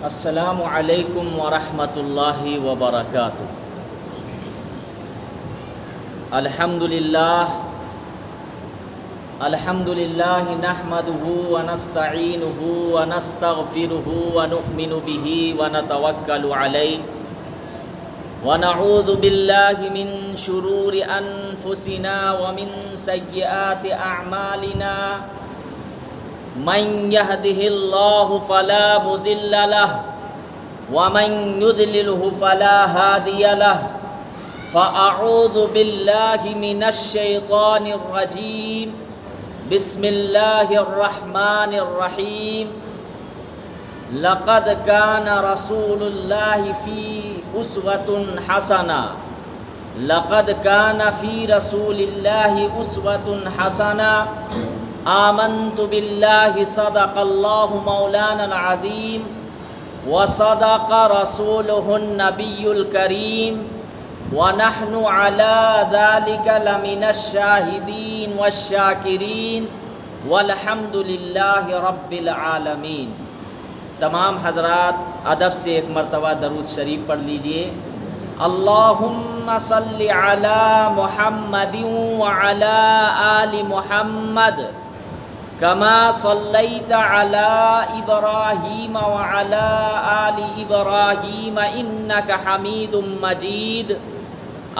السلام علیکم ورحمۃ اللہ وبرکاتہ۔ الحمد للہ نحمده ونستعینه ونستغفره ونؤمن به ونتوکل علیہ ونعوذ باللہ من شرور انفسنا ومن سیئات اعمالنا من يهده الله فلا مضل له ومن يضلله فلا هادي له فأعوذ بالله من الشيطان الرجيم بسم الله الرحمن الرحيم لقد كان رسول الله في أسوة حسنة لقد كان في رسول الله أسوة حسنة آمنت بالله صدق الله مولانا العظيم وصدق رسوله النبي الكريم ونحن على ذلك لمن الشاهدين والشاكرين والحمد لله رب العالمين۔ تمام حضرات ادب سے ایک مرتبہ درود شریف پڑھ لیجئے۔ اللہم صل علی محمد وعلی آل محمد كما صليت على إبراهيم وعلى آل إبراهيم إنك حميد مجيد۔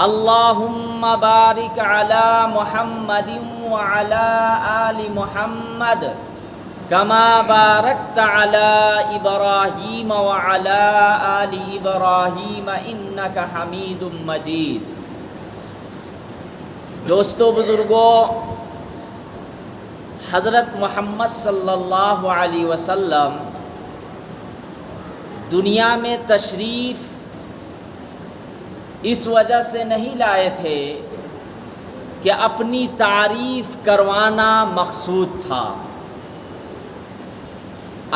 اللهم بارك على محمد وعلى آل محمد كما باركت على إبراهيم وعلى آل إبراهيم إنك حميد مجيد۔ دوستو بزرگوں، حضرت محمد صلی اللہ علیہ وسلم دنیا میں تشریف اس وجہ سے نہیں لائے تھے کہ اپنی تعریف کروانا مقصود تھا۔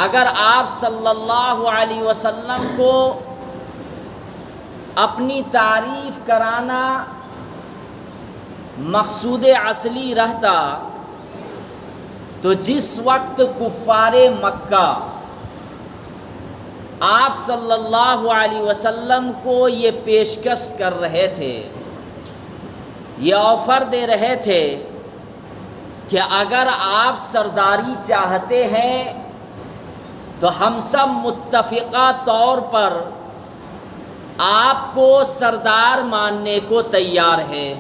اگر آپ صلی اللہ علیہ وسلم کو اپنی تعریف کرانا مقصود اصلی رہتا تو جس وقت کفار مکہ آپ صلی اللہ علیہ وسلم کو یہ پیشکش کر رہے تھے، یہ آفر دے رہے تھے کہ اگر آپ سرداری چاہتے ہیں تو ہم سب متفقہ طور پر آپ کو سردار ماننے کو تیار ہیں۔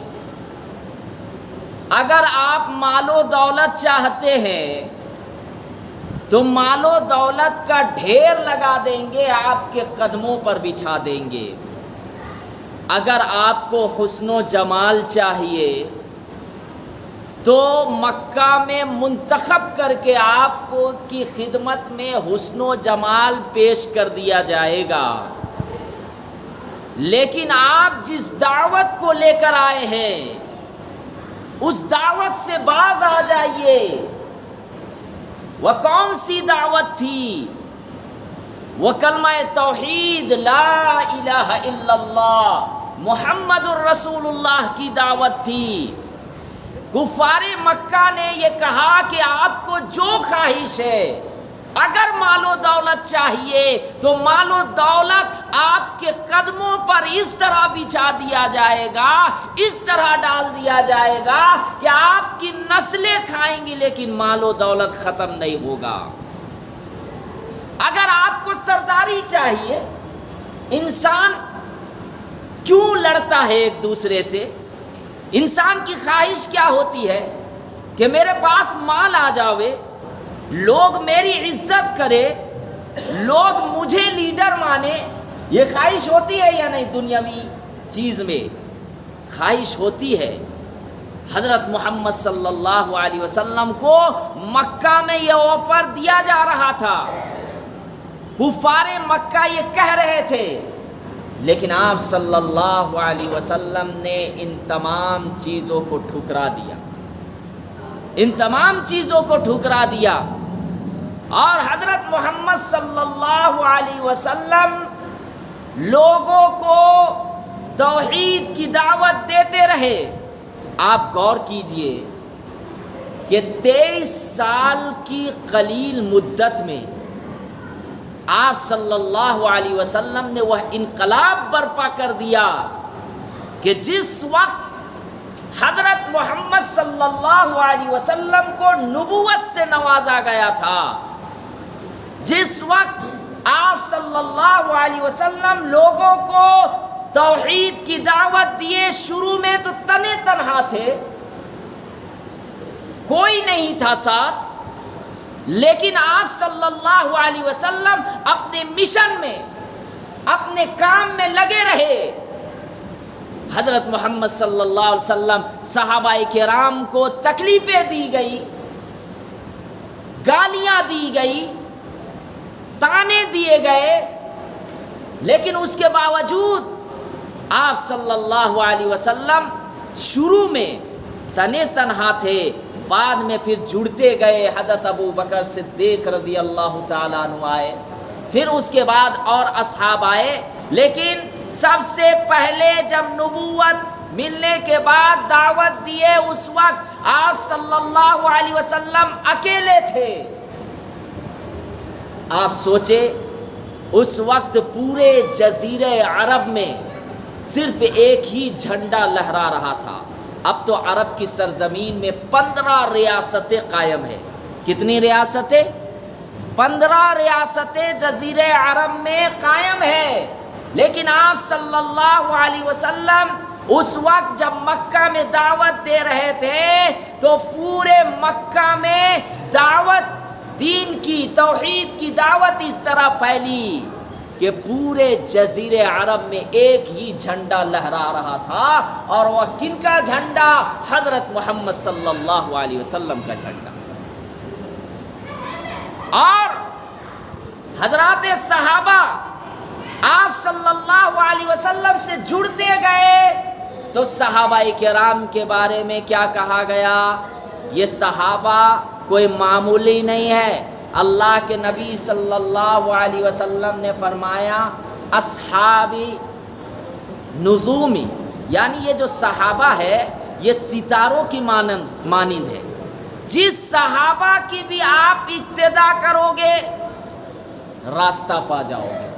اگر آپ مال و دولت چاہتے ہیں تو مال و دولت کا ڈھیر لگا دیں گے، آپ کے قدموں پر بچھا دیں گے۔ اگر آپ کو حسن و جمال چاہیے تو مکہ میں منتخب کر کے آپ کو کی خدمت میں حسن و جمال پیش کر دیا جائے گا، لیکن آپ جس دعوت کو لے کر آئے ہیں اس دعوت سے باز آ جائیے۔ وہ کون سی دعوت تھی؟ وہ کلمہ توحید لا الہ الا اللہ محمد الرسول اللہ کی دعوت تھی۔ کفار مکہ نے یہ کہا کہ آپ کو جو خواہش ہے، اگر مال و دولت چاہیے تو مال و دولت آپ کے قدموں پر اس طرح بچھا دیا جائے گا، اس طرح ڈال دیا جائے گا کہ آپ کی نسلیں کھائیں گی لیکن مال و دولت ختم نہیں ہوگا۔ اگر آپ کو سرداری چاہیے، انسان کیوں لڑتا ہے ایک دوسرے سے؟ انسان کی خواہش کیا ہوتی ہے کہ میرے پاس مال آ جاوے، لوگ میری عزت کرے، لوگ مجھے لیڈر مانے۔ یہ خواہش ہوتی ہے یا نہیں؟ دنیاوی چیز میں خواہش ہوتی ہے۔ حضرت محمد صلی اللہ علیہ وسلم کو مکہ میں یہ آفر دیا جا رہا تھا، کفار مکہ یہ کہہ رہے تھے، لیکن آپ صلی اللہ علیہ وسلم نے ان تمام چیزوں کو ٹھکرا دیا، ان تمام چیزوں کو ٹھکرا دیا۔ اور حضرت محمد صلی اللہ علیہ وسلم لوگوں کو توحید کی دعوت دیتے رہے۔ آپ غور کیجئے کہ 23 سال کی قلیل مدت میں آپ صلی اللہ علیہ وسلم نے وہ انقلاب برپا کر دیا کہ جس وقت حضرت محمد صلی اللہ علیہ وسلم کو نبوت سے نوازا گیا تھا، جس وقت آپ صلی اللہ علیہ وسلم لوگوں کو توحید کی دعوت دیے، شروع میں تو تنے تنہا تھے، کوئی نہیں تھا ساتھ، لیکن آپ صلی اللہ علیہ وسلم اپنے مشن میں، اپنے کام میں لگے رہے۔ حضرت محمد صلی اللہ علیہ وسلم صحابہ کرام کو تکلیفیں دی گئی، گالیاں دی گئی، تانے دیے گئے، لیکن اس کے باوجود آپ صلی اللہ علیہ وسلم شروع میں تنے تنہا تھے، بعد میں پھر جڑتے گئے۔ حضرت ابو بکر صدیق رضی اللہ تعالیٰ عنہ آئے، پھر اس کے بعد اور اصحاب آئے، لیکن سب سے پہلے جب نبوت ملنے کے بعد دعوت دیے، اس وقت آپ صلی اللہ علیہ وسلم اکیلے تھے۔ آپ سوچے اس وقت پورے جزیرہ عرب میں صرف ایک ہی جھنڈا لہرا رہا تھا۔ اب تو عرب کی سرزمین میں 15 ریاستیں قائم ہیں۔ کتنی ریاستیں؟ 15 ریاستیں جزیرہ عرب میں قائم ہیں، لیکن آپ صلی اللہ علیہ وسلم اس وقت جب مکہ میں دعوت دے رہے تھے تو پورے مکہ میں دعوت، دین کی، توحید کی دعوت اس طرح پھیلی کہ پورے جزیرے عرب میں ایک ہی جھنڈا لہرا رہا تھا، اور وہ کن کا جھنڈا؟ حضرت محمد صلی اللہ علیہ وسلم کا جھنڈا۔ اور حضرات صحابہ آپ صلی اللہ علیہ وسلم سے جڑتے گئے تو صحابہ کرام کے بارے میں کیا کہا گیا؟ یہ صحابہ کوئی معمولی نہیں ہے۔ اللہ کے نبی صلی اللہ علیہ وسلم نے فرمایا اصحابی نجومی، یعنی یہ جو صحابہ ہے یہ ستاروں کی مانند ہے، جس صحابہ کی بھی آپ ابتدا کرو گے راستہ پا جاؤ گے۔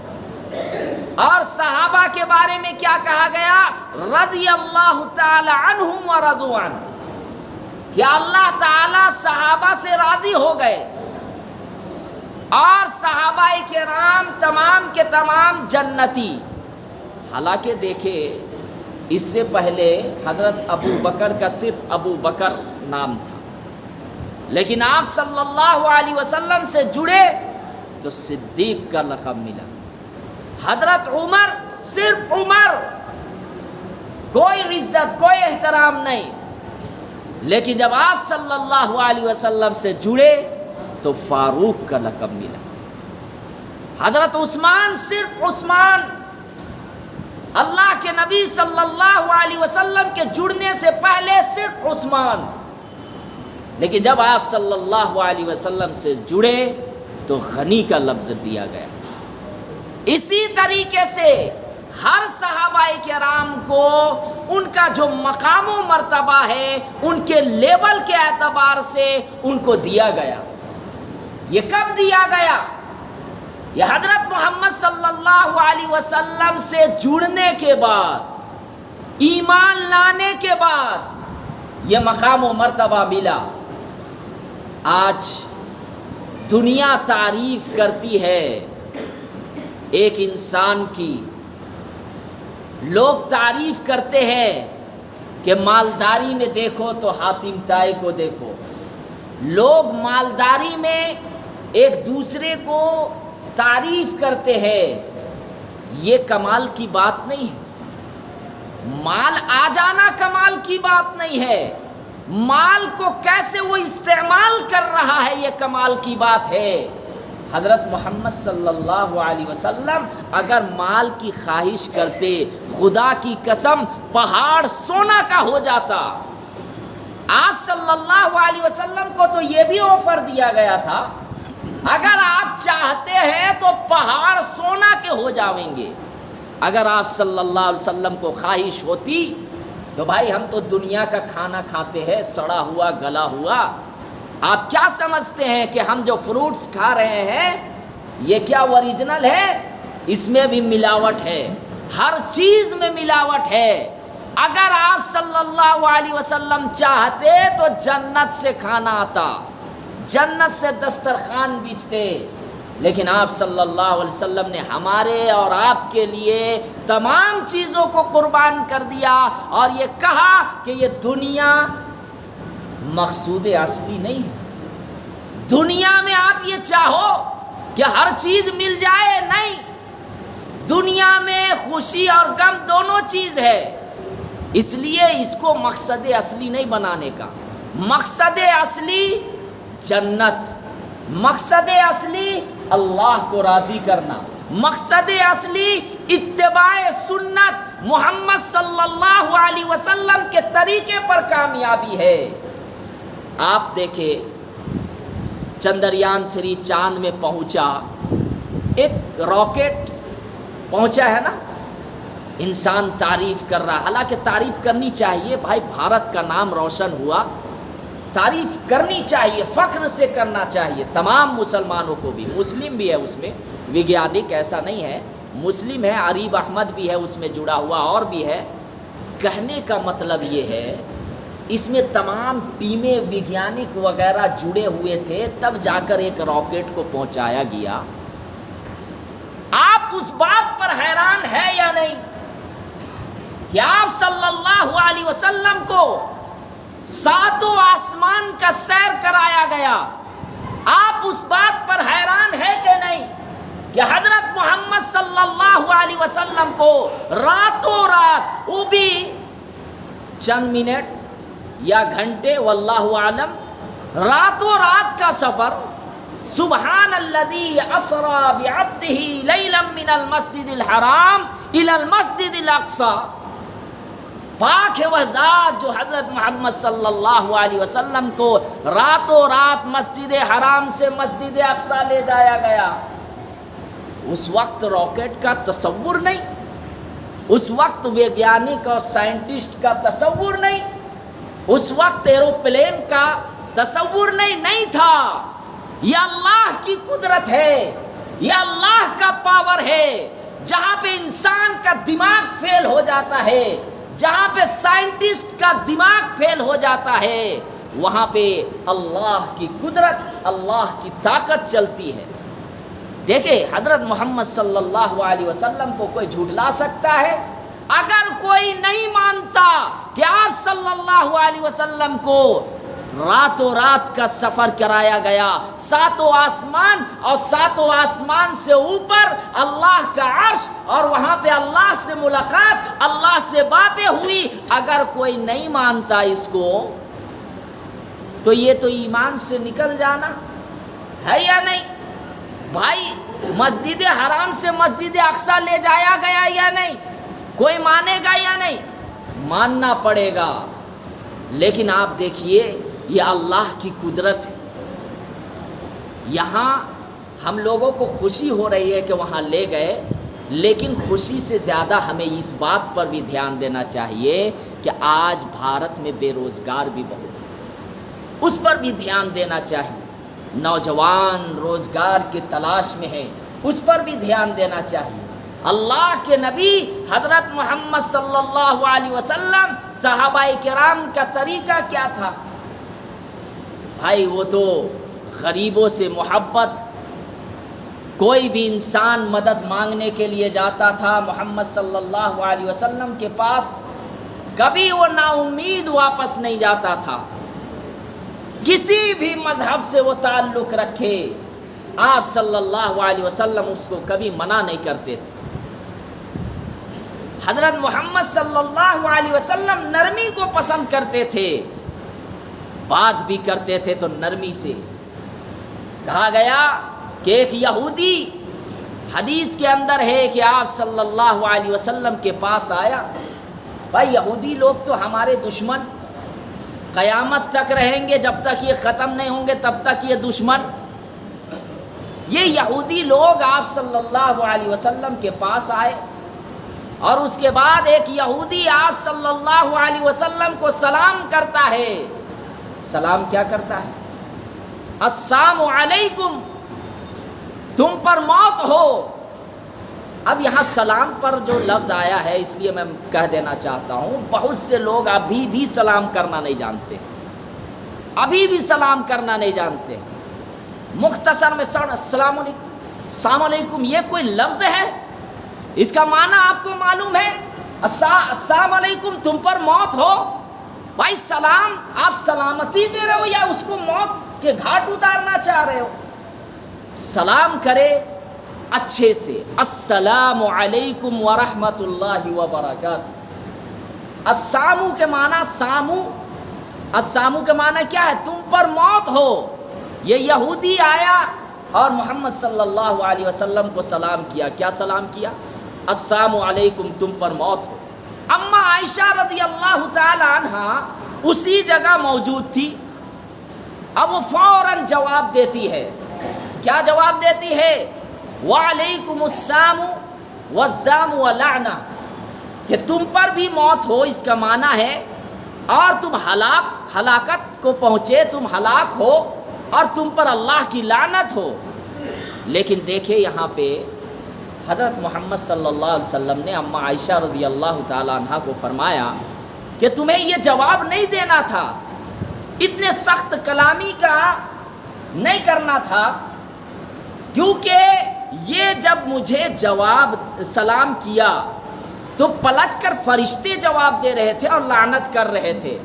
اور صحابہ کے بارے میں کیا کہا گیا؟ رضی اللہ تعالی عنہم ورضوا عنہ، کہ اللہ تعالی صحابہ سے راضی ہو گئے، اور صحابہ کرام تمام کے تمام جنتی۔ حالانکہ دیکھے اس سے پہلے حضرت ابو بکر کا صرف ابو بکر نام تھا، لیکن آپ صلی اللہ علیہ وسلم سے جڑے تو صدیق کا لقب ملا۔ حضرت عمر صرف عمر، کوئی عزت، کوئی احترام نہیں، لیکن جب آپ صلی اللہ علیہ وسلم سے جڑے تو فاروق کا لقب ملا۔ حضرت عثمان صرف عثمان، اللہ کے نبی صلی اللہ علیہ وسلم کے جڑنے سے پہلے صرف عثمان، لیکن جب آپ صلی اللہ علیہ وسلم سے جڑے تو غنی کا لفظ دیا گیا۔ اسی طریقے سے ہر صحابہ کرام کو ان کا جو مقام و مرتبہ ہے ان کے لیول کے اعتبار سے ان کو دیا گیا۔ یہ کب دیا گیا؟ یہ حضرت محمد صلی اللہ علیہ وسلم سے جڑنے کے بعد، ایمان لانے کے بعد یہ مقام و مرتبہ ملا۔ آج دنیا تعریف کرتی ہے ایک انسان کی، لوگ تعریف کرتے ہیں کہ مالداری میں دیکھو تو حاتم طائی کو دیکھو، لوگ مالداری میں ایک دوسرے کو تعریف کرتے ہیں۔ یہ کمال کی بات نہیں ہے، مال آ جانا کمال کی بات نہیں ہے، مال کو کیسے وہ استعمال کر رہا ہے یہ کمال کی بات ہے۔ حضرت محمد صلی اللہ علیہ وسلم اگر مال کی خواہش کرتے، خدا کی قسم پہاڑ سونا کا ہو جاتا۔ آپ صلی اللہ علیہ وسلم کو تو یہ بھی آفر دیا گیا تھا، اگر آپ چاہتے ہیں تو پہاڑ سونا کے ہو جائیں گے۔ اگر آپ صلی اللہ علیہ وسلم کو خواہش ہوتی تو بھائی ہم تو دنیا کا کھانا کھاتے ہیں، سڑا ہوا گلا ہوا، آپ کیا سمجھتے ہیں کہ ہم جو فروٹس کھا رہے ہیں یہ کیا اوریجنل ہے؟ اس میں بھی ملاوٹ ہے، ہر چیز میں ملاوٹ ہے۔ اگر آپ صلی اللہ علیہ وسلم چاہتے تو جنت سے کھانا آتا، جنت سے دسترخوان بیچتے، لیکن آپ صلی اللہ علیہ وسلم نے ہمارے اور آپ کے لیے تمام چیزوں کو قربان کر دیا، اور یہ کہا کہ یہ دنیا مقصود اصلی نہیں ہے۔ دنیا میں آپ یہ چاہو کہ ہر چیز مل جائے، نہیں، دنیا میں خوشی اور غم دونوں چیز ہے، اس لیے اس کو مقصد اصلی نہیں بنانے کا۔ مقصد اصلی جنت، مقصد اصلی اللہ کو راضی کرنا، مقصد اصلی اتباع سنت محمد صلی اللہ علیہ وسلم کے طریقے پر کامیابی ہے۔ آپ دیکھیں چندریان 3 چاند میں پہنچا، ایک راکٹ پہنچا ہے نا، انسان تعریف کر رہا، حالانکہ تعریف کرنی چاہیے بھائی، بھارت کا نام روشن ہوا، تعریف کرنی چاہیے، فخر سے کرنا چاہیے تمام مسلمانوں کو بھی، مسلم بھی ہے اس میں، وگیانک ایسا نہیں ہے، مسلم ہے، عریب احمد بھی ہے اس میں جڑا ہوا، اور بھی ہے۔ کہنے کا مطلب یہ ہے اس میں تمام ٹیمیں وگیانک وغیرہ جڑے ہوئے تھے، تب جا کر ایک راکٹ کو پہنچایا گیا۔ آپ اس بات پر حیران ہے یا نہیں کہ آپ صلی اللہ علیہ وسلم کو 7 آسمان کا سیر کرایا گیا؟ آپ اس بات پر حیران ہے کہ نہیں کہ حضرت محمد صلی اللہ علیہ وسلم کو راتوں رات، وہ بھی چند منٹ یا گھنٹے واللہ عالم، راتوں رات کا سفر، سبحان الذی اسری بعبدہ لیلا من المسجد الحرام الی المسجد الاقصی، پاک ہے وہ ذات جو حضرت محمد صلی اللہ علیہ وسلم کو راتوں رات مسجد حرام سے مسجد اقصی لے جایا گیا۔ اس وقت راکٹ کا تصور نہیں، اس وقت ویگیانک اور سائنٹسٹ کا تصور نہیں، اس وقت ایروپلین کا تصور نہیں تھا۔ یہ اللہ کی قدرت ہے، یہ اللہ کا پاور ہے۔ جہاں پہ انسان کا دماغ فیل ہو جاتا ہے، جہاں پہ سائنٹسٹ کا دماغ فیل ہو جاتا ہے، وہاں پہ اللہ کی قدرت، اللہ کی طاقت چلتی ہے۔ دیکھیں حضرت محمد صلی اللہ علیہ وسلم کو کوئی جھٹلا سکتا ہے؟ اگر کوئی نہیں مانتا کہ آپ صلی اللہ علیہ وسلم کو راتوں رات کا سفر کرایا گیا، 7 آسمان اور 7 آسمان سے اوپر اللہ کا عرش، اور وہاں پہ اللہ سے ملاقات، اللہ سے باتیں ہوئی، اگر کوئی نہیں مانتا اس کو، تو یہ تو ایمان سے نکل جانا ہے یا نہیں؟ بھائی مسجد حرام سے مسجد اقصی لے جایا گیا یا نہیں؟ کوئی مانے گا یا نہیں؟ ماننا پڑے گا۔ لیکن آپ دیکھیے یہ اللہ کی قدرت ہے۔ یہاں ہم لوگوں کو خوشی ہو رہی ہے کہ وہاں لے گئے، لیکن خوشی سے زیادہ ہمیں اس بات پر بھی دھیان دینا چاہیے کہ آج بھارت میں بے روزگار بھی بہت ہے، اس پر بھی دھیان دینا چاہیے۔ نوجوان روزگار کی تلاش میں ہیں، اس پر بھی دھیان دینا چاہیے۔ اللہ کے نبی حضرت محمد صلی اللہ علیہ وسلم، صحابہ کرام کا طریقہ کیا تھا؟ بھائی وہ تو غریبوں سے محبت، کوئی بھی انسان مدد مانگنے کے لیے جاتا تھا محمد صلی اللہ علیہ وسلم کے پاس، کبھی وہ نا امید واپس نہیں جاتا تھا۔ کسی بھی مذہب سے وہ تعلق رکھے، آپ صلی اللہ علیہ وسلم اس کو کبھی منع نہیں کرتے تھے۔ حضرت محمد صلی اللہ علیہ وسلم نرمی کو پسند کرتے تھے، بات بھی کرتے تھے تو نرمی سے۔ کہا گیا کہ ایک یہودی، حدیث کے اندر ہے کہ آپ صلی اللہ علیہ وسلم کے پاس آیا۔ بھائی یہودی لوگ تو ہمارے دشمن، قیامت تک رہیں گے، جب تک یہ ختم نہیں ہوں گے تب تک یہ دشمن۔ یہ یہودی لوگ آپ صلی اللہ علیہ وسلم کے پاس آئے، اور اس کے بعد ایک یہودی آپ صلی اللہ علیہ وسلم کو سلام کرتا ہے۔ سلام کیا کرتا ہے؟ السلام علیکم، تم پر موت ہو. اب یہاں سلام پر جو لفظ آیا ہے اس لیے میں کہہ دینا چاہتا ہوں، بہت سے لوگ ابھی بھی سلام کرنا نہیں جانتے، ابھی بھی سلام کرنا نہیں جانتے. مختصر میں السلام علیکم، السلام علیکم، یہ کوئی لفظ ہے؟ اس کا معنی آپ کو معلوم ہے؟ السلام علیکم، تم پر موت ہو. بھائی سلام آپ سلامتی دے رہے ہو یا اس کو موت کے گھاٹ اتارنا چاہ رہے ہو؟ سلام کرے اچھے سے، السلام علیکم ورحمۃ اللہ وبرکاتہ. السامو کے معنی سامو، السامو کے معنی کیا ہے؟ تم پر موت ہو. یہ یہودی آیا اور محمد صلی اللہ علیہ وسلم کو سلام کیا. کیا سلام کیا؟ السلام علیکم، تم پر موت ہو. اما عائشہ رضی اللہ تعالی عنہا اسی جگہ موجود تھی. اب وہ فوراً جواب دیتی ہے. کیا جواب دیتی ہے؟ وعلیکم السلام والزام ولعنہ، کہ تم پر بھی موت ہو اس کا معنی ہے اور تم ہلاکت کو پہنچے، تم ہلاک ہو اور تم پر اللہ کی لعنت ہو. لیکن دیکھیں یہاں پہ حضرت محمد صلی اللہ علیہ وسلم نے اما عائشہ رضی اللہ تعالیٰ عنہ کو فرمایا کہ تمہیں یہ جواب نہیں دینا تھا، اتنے سخت کلامی کا نہیں کرنا تھا، کیونکہ یہ جب مجھے جواب سلام کیا تو پلٹ کر فرشتے جواب دے رہے تھے اور لعنت کر رہے تھے.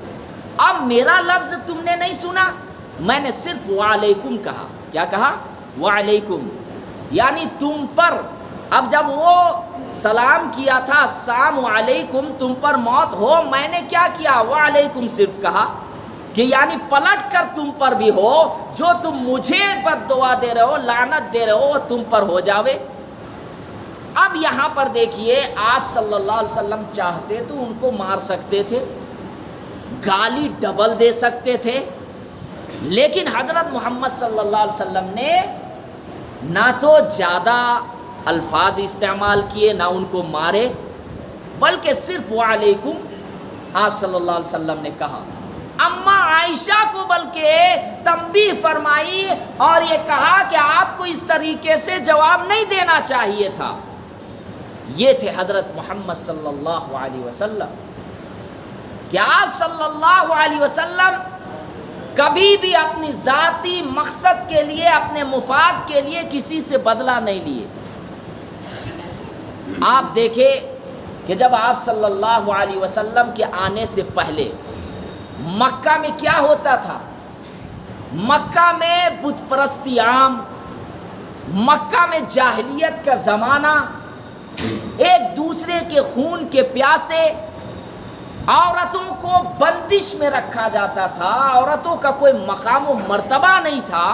اب میرا لفظ تم نے نہیں سنا، میں نے صرف وعلیکم کہا. کیا کہا؟ وعلیکم، یعنی تم پر. اب جب وہ سلام کیا تھا السلام علیکم تم پر موت ہو، میں نے کیا کیا؟ وعلیکم صرف کہا، کہ یعنی پلٹ کر تم پر بھی ہو، جو تم مجھے بد دعا دے رہے ہو، لعنت دے رہے ہو، وہ تم پر ہو جاوے. اب یہاں پر دیکھیے آپ صلی اللہ علیہ وسلم چاہتے تو ان کو مار سکتے تھے، گالی ڈبل دے سکتے تھے، لیکن حضرت محمد صلی اللہ علیہ وسلم نے نہ تو زیادہ الفاظ استعمال کیے، نہ ان کو مارے، بلکہ صرف وعلیکم آپ صلی اللہ علیہ وسلم نے کہا. اما عائشہ کو بلکہ تنبیہ فرمائی اور یہ کہا کہ آپ کو اس طریقے سے جواب نہیں دینا چاہیے تھا. یہ تھے حضرت محمد صلی اللہ علیہ وسلم، کہ آپ صلی اللہ علیہ وسلم کبھی بھی اپنی ذاتی مقصد کے لیے، اپنے مفاد کے لیے کسی سے بدلہ نہیں لیے. آپ دیکھیں کہ جب آپ صلی اللہ علیہ وسلم کے آنے سے پہلے مکہ میں کیا ہوتا تھا؟ مکہ میں بت پرستی عام، مکہ میں جاہلیت کا زمانہ، ایک دوسرے کے خون کے پیاسے، عورتوں کو بندش میں رکھا جاتا تھا، عورتوں کا کوئی مقام و مرتبہ نہیں تھا،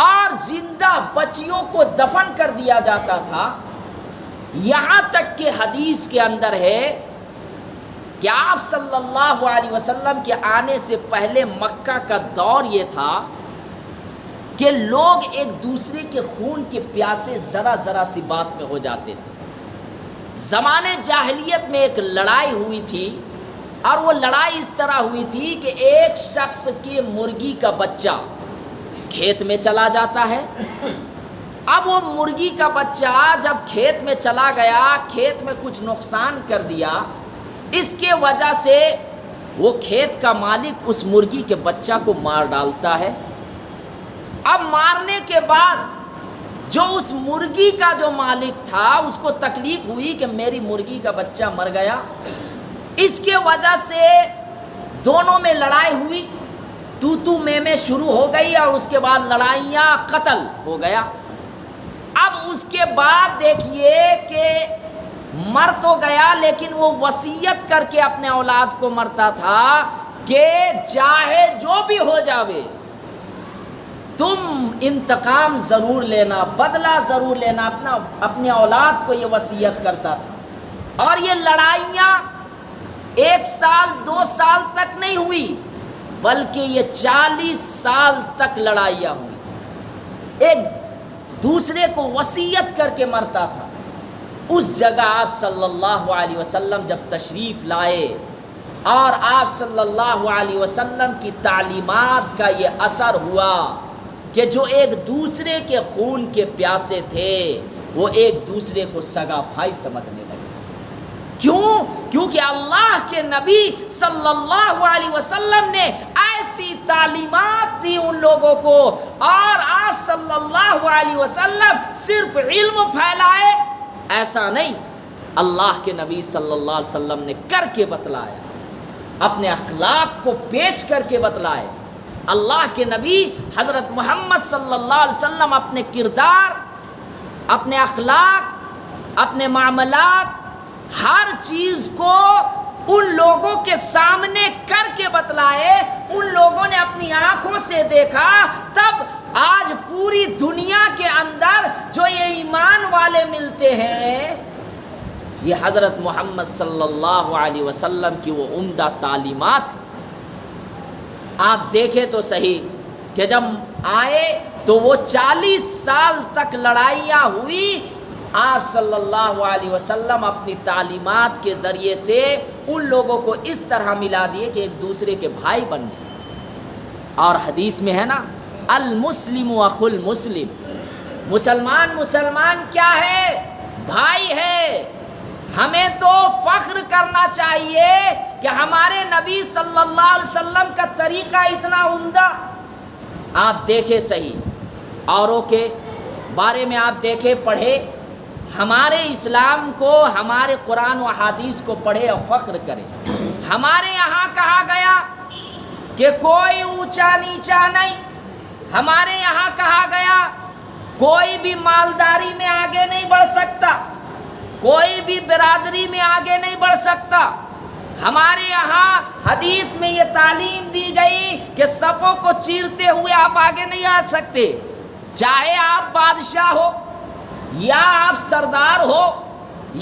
اور زندہ بچیوں کو دفن کر دیا جاتا تھا. یہاں تک کہ حدیث کے اندر ہے کہ آپ صلی اللہ علیہ وسلم کے آنے سے پہلے مکہ کا دور یہ تھا کہ لوگ ایک دوسرے کے خون کے پیاسے ذرا ذرا سی بات میں ہو جاتے تھے. زمانے جاہلیت میں ایک لڑائی ہوئی تھی، اور وہ لڑائی اس طرح ہوئی تھی کہ ایک شخص کے مرغی کا بچہ کھیت میں چلا جاتا ہے. اب وہ مرغی کا بچہ جب کھیت میں چلا گیا، کھیت میں کچھ نقصان کر دیا، اس کے وجہ سے وہ کھیت کا مالک اس مرغی کے بچہ کو مار ڈالتا ہے. اب مارنے کے بعد جو اس مرغی کا جو مالک تھا اس کو تکلیف ہوئی کہ میری مرغی کا بچہ مر گیا. اس کے وجہ سے دونوں میں لڑائی ہوئی، تو میں شروع ہو گئی، اور اس کے بعد لڑائیاں، قتل ہو گیا. اب اس کے بعد دیکھیے کہ مر تو گیا، لیکن وہ وصیت کر کے اپنے اولاد کو مرتا تھا کہ چاہے جو بھی ہو جاوے تم انتقام ضرور لینا، بدلہ ضرور لینا. اپنے اولاد کو یہ وصیت کرتا تھا. اور یہ لڑائیاں 1 سال 2 سال تک نہیں ہوئی، بلکہ یہ 40 سال تک لڑائیاں ہوئی. ایک دوسرے کو وصیت کر کے مرتا تھا. اس جگہ آپ صلی اللہ علیہ وسلم جب تشریف لائے اور آپ صلی اللہ علیہ وسلم کی تعلیمات کا یہ اثر ہوا کہ جو ایک دوسرے کے خون کے پیاسے تھے وہ ایک دوسرے کو سگا بھائی سمجھنے لگے. کیوں؟ کیونکہ اللہ کے نبی صلی اللہ علیہ وسلم نے ایسی تعلیمات دی ان لوگوں کو، اور آپ صلی اللہ علیہ وسلم صرف علم پھیلائے ایسا نہیں، اللہ کے نبی صلی اللہ علیہ وسلم نے کر کے بتلایا، اپنے اخلاق کو پیش کر کے بتلائے. اللہ کے نبی حضرت محمد صلی اللہ علیہ وسلم اپنے کردار، اپنے اخلاق، اپنے معاملات، ہر چیز کو ان لوگوں کے سامنے کر کے بتلائے. ان لوگوں نے اپنی آنکھوں سے دیکھا، تب آج پوری دنیا کے اندر جو یہ ایمان والے ملتے ہیں، یہ حضرت محمد صلی اللہ علیہ وسلم کی وہ عمدہ تعلیمات ہیں. آپ دیکھیں تو صحیح کہ جب آئے تو وہ 40 سال تک لڑائیاں ہوئی، آپ صلی اللہ علیہ وسلم اپنی تعلیمات کے ذریعے سے ان لوگوں کو اس طرح ملا دیے کہ ایک دوسرے کے بھائی بن گئے. اور حدیث میں ہے نا، المسلم اخو المسلم، مسلمان کیا ہے؟ بھائی ہے. ہمیں تو فخر کرنا چاہیے کہ ہمارے نبی صلی اللہ علیہ وسلم کا طریقہ اتنا عمدہ. آپ دیکھیں صحیح، اوروں کے بارے میں آپ دیکھیں، پڑھے، ہمارے اسلام کو، ہمارے قرآن و حدیث کو پڑھے اور فخر کرے. ہمارے یہاں کہا گیا کہ کوئی اونچا نیچا نہیں. ہمارے یہاں کہا گیا کوئی بھی مالداری میں آگے نہیں بڑھ سکتا، کوئی بھی برادری میں آگے نہیں بڑھ سکتا. ہمارے یہاں حدیث میں یہ تعلیم دی گئی کہ سپوں کو چیرتے ہوئے آپ آگے نہیں آ سکتے، چاہے آپ بادشاہ ہو یا آپ سردار ہو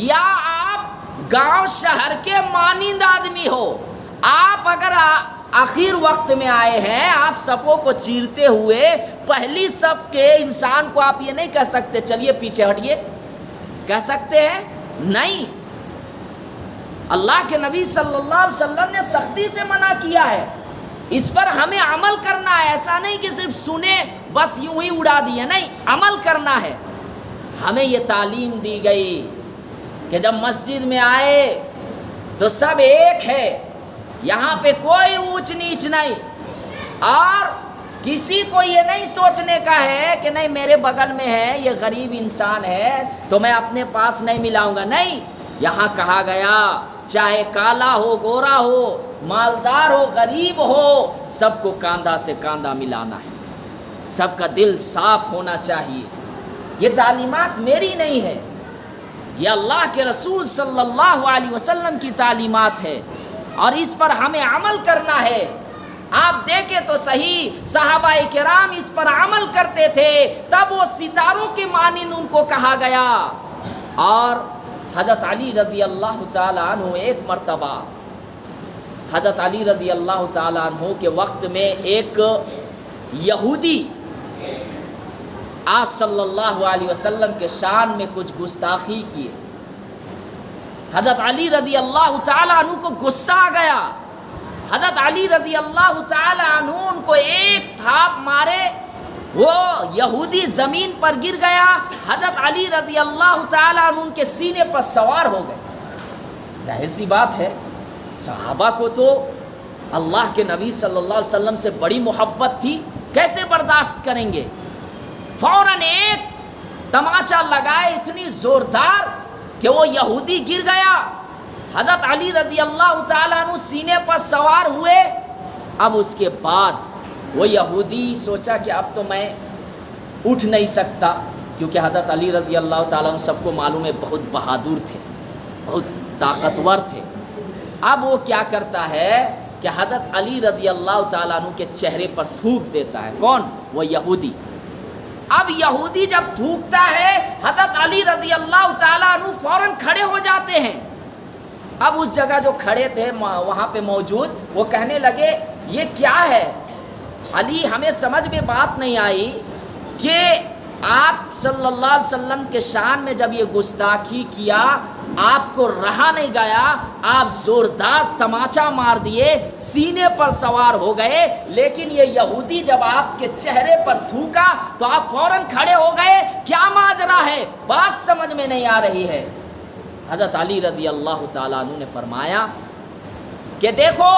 یا آپ گاؤں شہر کے مانند آدمی ہو. آپ اگر آخر وقت میں آئے ہیں، آپ سپوں کو چیرتے ہوئے پہلی سب کے انسان کو آپ یہ نہیں کہہ سکتے چلیے پیچھے ہٹیے، کہہ سکتے ہیں؟ نہیں. اللہ کے نبی صلی اللہ علیہ وسلم نے سختی سے منع کیا ہے. اس پر ہمیں عمل کرنا ہے. ایسا نہیں کہ صرف سنے بس یوں ہی اڑا دیے، نہیں، عمل کرنا ہے. ہمیں یہ تعلیم دی گئی کہ جب مسجد میں آئے تو سب ایک ہے، یہاں پہ کوئی اونچ نیچ نہیں، اور کسی کو یہ نہیں سوچنے کا ہے کہ نہیں میرے بغل میں ہے، یہ غریب انسان ہے تو میں اپنے پاس نہیں ملاؤں گا. نہیں، یہاں کہا گیا چاہے کالا ہو، گورا ہو، مالدار ہو، غریب ہو، سب کو کاندھا سے کاندھا ملانا ہے، سب کا دل صاف ہونا چاہیے. یہ تعلیمات میری نہیں ہے، یہ اللہ کے رسول صلی اللہ علیہ وسلم کی تعلیمات ہے، اور اس پر ہمیں عمل کرنا ہے. آپ دیکھیں تو صحیح، صحابہ کرام اس پر عمل کرتے تھے، تب وہ ستاروں کے مانند ان کو کہا گیا. اور حضرت علی رضی اللہ تعالیٰ عنہ ایک مرتبہ، حضرت علی رضی اللہ تعالیٰ عنہ کے وقت میں ایک یہودی آپ صلی اللہ علیہ وسلم کے شان میں کچھ گستاخی کیے. حضرت علی رضی اللہ تعالیٰ عنہ کو غصہ آ گیا. حضرت علی رضی اللہ تعالیٰ عنہ ان کو ایک تھاپ مارے، وہ یہودی زمین پر گر گیا. حضرت علی رضی اللہ تعالیٰ عنہ ان کے سینے پر سوار ہو گئے. ظاہر سی بات ہے، صحابہ کو تو اللہ کے نبی صلی اللہ علیہ وسلم سے بڑی محبت تھی، کیسے برداشت کریں گے؟ فوراً ایک تماچا لگائے اتنی زوردار کہ وہ یہودی گر گیا. حضرت علی رضی اللہ تعالیٰ عنہ سینے پر سوار ہوئے. اب اس کے بعد وہ یہودی سوچا کہ اب تو میں اٹھ نہیں سکتا، کیونکہ حضرت علی رضی اللہ تعالیٰ عنہ سب کو معلوم ہے بہت بہادر تھے، بہت طاقتور تھے. اب وہ کیا کرتا ہے کہ حضرت علی رضی اللہ تعالیٰ عنہ کے چہرے پر تھوک دیتا ہے. کون؟ وہ یہودی. اب یہودی جب تھوکتا ہے، حضرت علی رضی اللہ تعالیٰ عنہ فوراً کھڑے ہو جاتے ہیں. اب اس جگہ جو کھڑے تھے وہاں پہ موجود، وہ کہنے لگے یہ کیا ہے؟ علی، ہمیں سمجھ میں بات نہیں آئی کہ آپ صلی اللہ علیہ وسلم کے شان میں جب یہ گستاخی کیا آپ کو رہا نہیں گیا، آپ زوردار تماچا مار دیے، سینے پر سوار ہو گئے، لیکن یہ یہودی جب آپ کے چہرے پر تھوکا تو آپ فوراً کھڑے ہو گئے. کیا ماجرا ہے؟ بات سمجھ میں نہیں آ رہی ہے. حضرت علی رضی اللہ تعالیٰ عنہ نے فرمایا کہ دیکھو،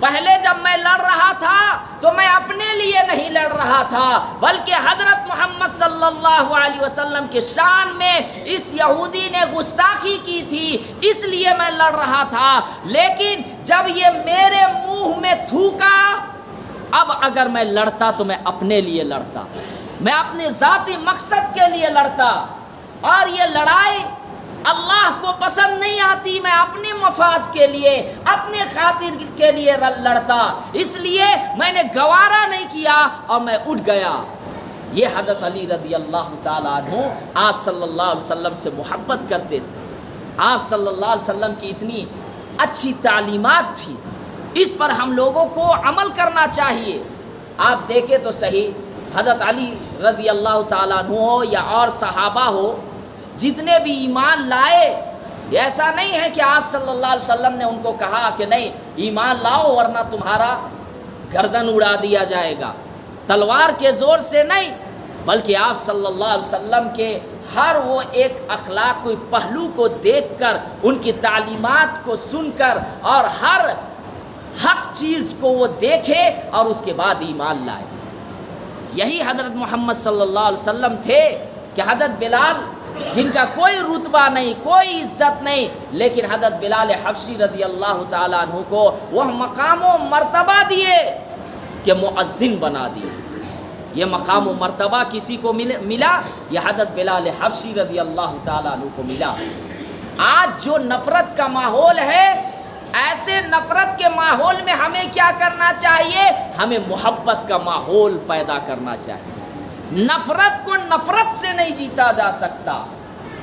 پہلے جب میں لڑ رہا تھا تو میں اپنے لیے نہیں لڑ رہا تھا، بلکہ حضرت محمد صلی اللہ علیہ وسلم کے شان میں اس یہودی نے گستاخی کی تھی، اس لیے میں لڑ رہا تھا. لیکن جب یہ میرے منہ میں تھوکا، اب اگر میں لڑتا تو میں اپنے لیے لڑتا، میں اپنے ذاتی مقصد کے لیے لڑتا، اور یہ لڑائی اللہ کو پسند نہیں آتی. میں اپنے مفاد کے لیے، اپنے خاطر کے لیے لڑتا، اس لیے میں نے گوارا نہیں کیا اور میں اٹھ گیا. یہ حضرت علی رضی اللہ تعالیٰ عنہ آپ صلی اللہ علیہ وسلم سے محبت کرتے تھے. آپ صلی اللہ علیہ وسلم کی اتنی اچھی تعلیمات تھی، اس پر ہم لوگوں کو عمل کرنا چاہیے. آپ دیکھیں تو صحیح، حضرت علی رضی اللہ تعالیٰ عنہ ہو یا اور صحابہ ہو، جتنے بھی ایمان لائے، ایسا نہیں ہے کہ آپ صلی اللہ علیہ وسلم نے ان کو کہا کہ نہیں ایمان لاؤ ورنہ تمہارا گردن اڑا دیا جائے گا، تلوار کے زور سے نہیں، بلکہ آپ صلی اللہ علیہ وسلم کے ہر وہ ایک اخلاقی پہلو کو دیکھ کر، ان کی تعلیمات کو سن کر، اور ہر حق چیز کو وہ دیکھے اور اس کے بعد ایمان لائے. یہی حضرت محمد صلی اللہ علیہ وسلم تھے کہ حضرت بلال، جن کا کوئی رتبہ نہیں، کوئی عزت نہیں، لیکن حضرت بلال حبشی رضی اللہ تعالیٰ عنہ کو وہ مقام و مرتبہ دیے کہ مؤذن بنا دیے. یہ مقام و مرتبہ کسی کو ملا؟ یہ حضرت بلال حبشی رضی اللہ تعالیٰ عنہ کو ملا. آج جو نفرت کا ماحول ہے، ایسے نفرت کے ماحول میں ہمیں کیا کرنا چاہیے؟ ہمیں محبت کا ماحول پیدا کرنا چاہیے. نفرت کو نفرت سے نہیں جیتا جا سکتا.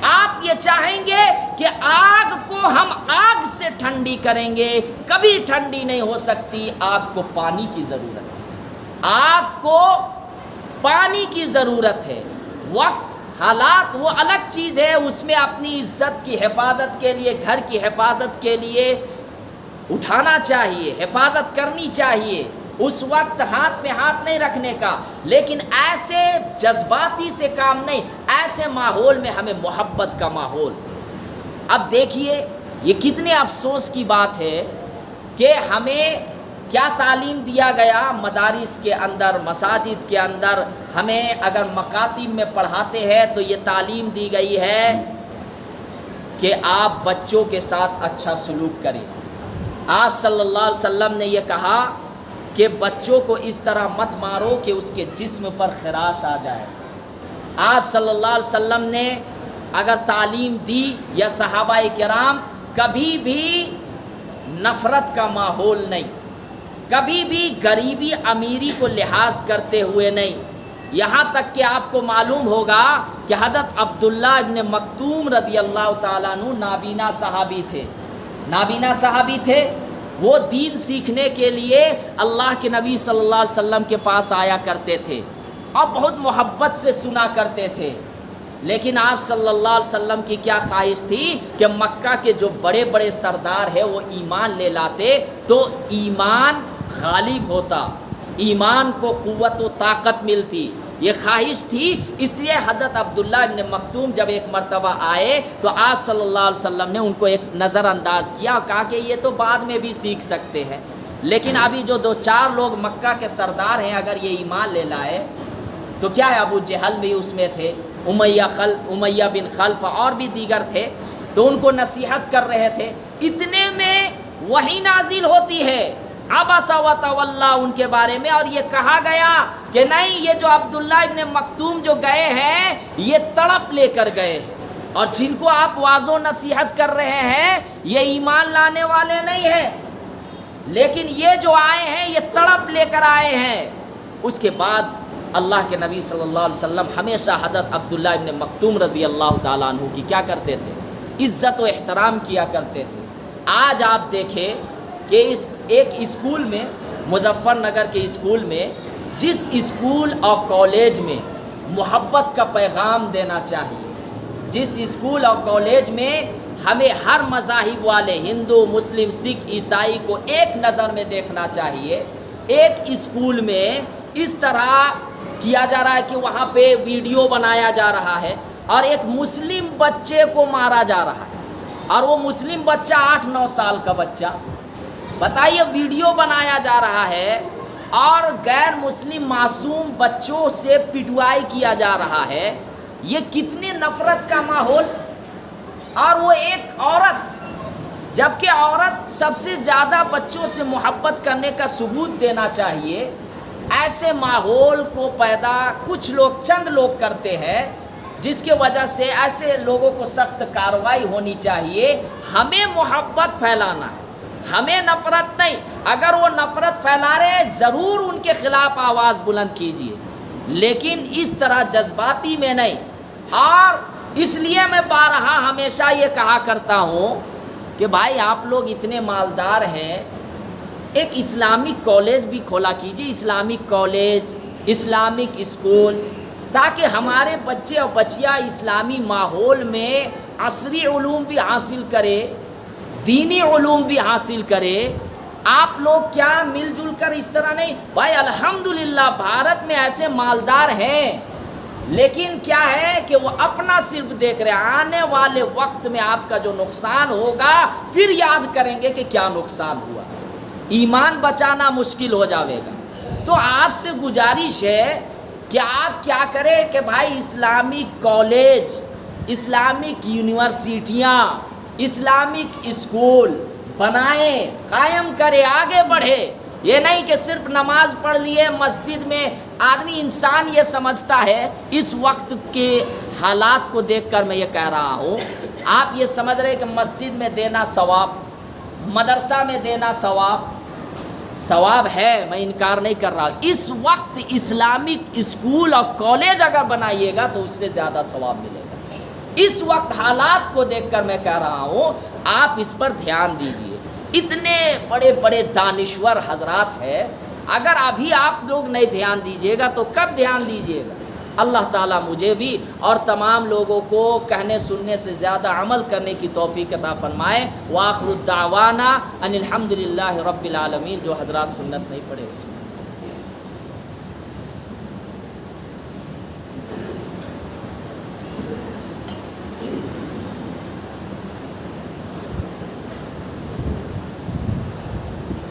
آپ یہ چاہیں گے کہ آگ کو ہم آگ سے ٹھنڈی کریں گے، کبھی ٹھنڈی نہیں ہو سکتی. آگ کو پانی کی ضرورت ہے، آگ کو پانی کی ضرورت ہے. وقت، حالات وہ الگ چیز ہے، اس میں اپنی عزت کی حفاظت کے لیے، گھر کی حفاظت کے لیے اٹھانا چاہیے، حفاظت کرنی چاہیے، اس وقت ہاتھ پہ ہاتھ نہیں رکھنے کا. لیکن ایسے جذباتی سے کام نہیں، ایسے ماحول میں ہمیں محبت کا ماحول. اب دیکھیے یہ کتنے افسوس کی بات ہے کہ ہمیں کیا تعلیم دیا گیا مدارس کے اندر، مساجد کے اندر. ہمیں اگر مکاتب میں پڑھاتے ہیں تو یہ تعلیم دی گئی ہے کہ آپ بچوں کے ساتھ اچھا سلوک کریں. آپ صلی اللہ علیہ وسلم نے یہ کہا کہ بچوں کو اس طرح مت مارو کہ اس کے جسم پر خراش آ جائے. آپ صلی اللہ علیہ وسلم نے اگر تعلیم دی، یا صحابہ کرام، کبھی بھی نفرت کا ماحول نہیں، کبھی بھی غریبی امیری کو لحاظ کرتے ہوئے نہیں. یہاں تک کہ آپ کو معلوم ہوگا کہ حضرت عبداللہ ابن مکتوم رضی اللہ تعالیٰ عنہ نابینا صحابی تھے. نابینا صحابی تھے، وہ دین سیکھنے کے لیے اللہ کے نبی صلی اللہ علیہ وسلم کے پاس آیا کرتے تھے اور بہت محبت سے سنا کرتے تھے. لیکن آپ صلی اللہ علیہ وسلم کی کیا خواہش تھی کہ مکہ کے جو بڑے بڑے سردار ہیں وہ ایمان لے لاتے تو ایمان غالب ہوتا، ایمان کو قوت و طاقت ملتی. یہ خواہش تھی. اس لیے حضرت عبداللہ ابن مکتوم جب ایک مرتبہ آئے تو آپ صلی اللہ علیہ وسلم نے ان کو ایک نظر انداز کیا اور کہا کہ یہ تو بعد میں بھی سیکھ سکتے ہیں، لیکن ابھی جو 2-4 لوگ مکہ کے سردار ہیں اگر یہ ایمان لے لائے تو کیا ہے. ابو جہل بھی اس میں تھے، امیہ بن خلف اور بھی دیگر تھے، تو ان کو نصیحت کر رہے تھے. اتنے میں وحی نازل ہوتی ہے عبس و تولی ان کے بارے میں، اور یہ کہا گیا کہ نہیں، یہ جو عبداللہ ابن مکتوم جو گئے ہیں یہ تڑپ لے کر گئے ہیں، اور جن کو آپ واعظ و نصیحت کر رہے ہیں یہ ایمان لانے والے نہیں ہیں، لیکن یہ جو آئے ہیں یہ تڑپ لے کر آئے ہیں. اس کے بعد اللہ کے نبی صلی اللہ علیہ وسلم ہمیشہ حضرت عبداللہ ابن مکتوم رضی اللہ تعالیٰ عنہ کی کیا کرتے تھے؟ عزت و احترام کیا کرتے تھے. آج آپ دیکھیں کہ ایک اسکول میں، مظفر نگر کے اسکول میں، جس اسکول اور کالج میں محبت کا پیغام دینا چاہیے، جس اسکول اور کالج میں ہمیں ہر مذاہب والے ہندو، مسلم، سکھ، عیسائی کو ایک نظر میں دیکھنا چاہیے۔ ایک اسکول میں اس طرح کیا جا رہا ہے کہ وہاں پہ ویڈیو بنایا جا رہا ہے اور ایک مسلم بچے کو مارا جا رہا ہے، اور وہ مسلم بچہ 8-9 سال کا بچہ، بتائیے، ویڈیو بنایا جا رہا ہے اور غیر مسلم معصوم بچوں سے پٹوائی کیا جا رہا ہے۔ یہ کتنے نفرت کا ماحول، اور وہ ایک عورت، جبکہ عورت سب سے زیادہ بچوں سے محبت کرنے کا ثبوت دینا چاہیے، ایسے ماحول کو پیدا کچھ لوگ، چند لوگ کرتے ہیں، جس کی وجہ سے ایسے لوگوں کو سخت کارروائی ہونی چاہیے۔ ہمیں محبت پھیلانا ہے، ہمیں نفرت نہیں۔ اگر وہ نفرت پھیلا رہے ہیں ضرور ان کے خلاف آواز بلند کیجیے، لیکن اس طرح جذباتی میں نہیں۔ اور اس لیے میں بارہا ہمیشہ یہ کہا کرتا ہوں کہ بھائی آپ لوگ اتنے مالدار ہیں، ایک اسلامک کالج بھی کھولا کیجیے، اسلامک کالج، اسلامک اسکول، تاکہ ہمارے بچے اور بچیاں اسلامی ماحول میں عصری علوم بھی حاصل کرے، دینی علوم بھی حاصل کرے۔ آپ لوگ کیا مل جل کر اس طرح نہیں؟ بھائی الحمدللہ بھارت میں ایسے مالدار ہیں، لیکن کیا ہے کہ وہ اپنا صرف دیکھ رہے ہیں۔ آنے والے وقت میں آپ کا جو نقصان ہوگا پھر یاد کریں گے کہ کیا نقصان ہوا، ایمان بچانا مشکل ہو جاوے گا۔ تو آپ سے گزارش ہے کہ آپ کیا کریں کہ بھائی اسلامک کالج، اسلامک یونیورسٹیاں، اسلامک اسکول بنائیں، قائم کرے، آگے بڑھے۔ یہ نہیں کہ صرف نماز پڑھ لیے مسجد میں۔ آدمی انسان یہ سمجھتا ہے، اس وقت کے حالات کو دیکھ کر میں یہ کہہ رہا ہوں، آپ یہ سمجھ رہے کہ مسجد میں دینا ثواب، مدرسہ میں دینا ثواب ہے، میں انکار نہیں کر رہا۔ اس وقت اسلامک اسکول اور کالج اگر بنائیے گا تو اس سے زیادہ ثواب ملے گا۔ اس وقت حالات کو دیکھ کر میں کہہ رہا ہوں، آپ اس پر دھیان دیجئے۔ اتنے بڑے بڑے دانشور حضرات ہیں، اگر ابھی آپ لوگ نہیں دھیان دیجئے گا تو کب دھیان دیجئے گا؟ اللہ تعالیٰ مجھے بھی اور تمام لوگوں کو کہنے سننے سے زیادہ عمل کرنے کی توفیق عطا فرمائے۔ وآخر الدعوانا ان الحمدللہ رب العالمین۔ جو حضرات سنت نہیں پڑھے